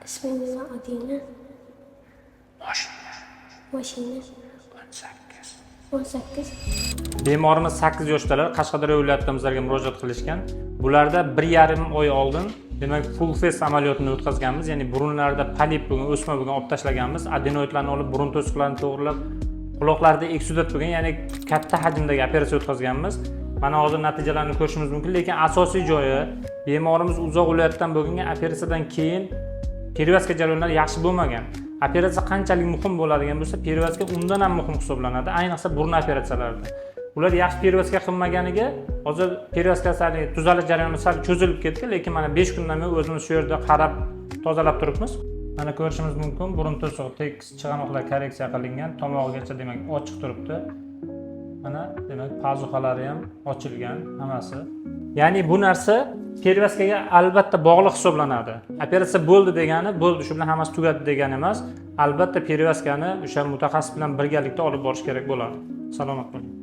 İsminiz va Adina? Mashina? 18. Bemorimiz 8 yoshdalar, Qashqadaryo viloyatidan bizlarga murojaat qilishgan. Bularda 1,5 oy oldin, demak, full face amaliyotini o'tkazganmiz, ya'ni burunlarida polip bo'lgan, o'sma bo'lgan olib tashlaganmiz, adenoidlarni olib, burun to'siqlarini to'g'rilab, quloqlarida eksudat bo'lgan, ya'ni katta hajmdagi operatsiya o'tkazganmiz. Mana hozir natijalarini ko'rishimiz mumkin, lekin asosiy joyi bemorimiz uzoq viloyatdan bo'lgan operatsiyadan keyin perivazka jarayonlari yaxshi bo'lmagan. Operatsiya qanchalik muhim bo'ladigan bo'lsa, perivazka undan ham muhim hisoblanadi, ayniqsa burun operatsiyalarida. Ular yaxshi perivazka qilmaganiga, hozir perivazkasi tuzalish jarayoni sal cho'zilib ketdi, lekin mana 5 kundan beri o'zimiz shu yerda qarab, tozalab turibmiz. Mana ko'rishimiz mumkin, burun to'siq tekis chig'anoqlar korreksiya qilingan, tomog'igacha demak ochiq turibdi. Mana demak pazuxalari ham ochilgan hammasi. Ya'ni bu narsa perivazkaga albatta bog'liq hisoblanadi. Operatsiya bo'ldi degani, bo'ldi, shu bilan hammasi tugadi degani emas. Albatta perivazkani o'sha mutaxassis bilan birgalikda olib borish kerak bo'ladi. Salomat bo'ling.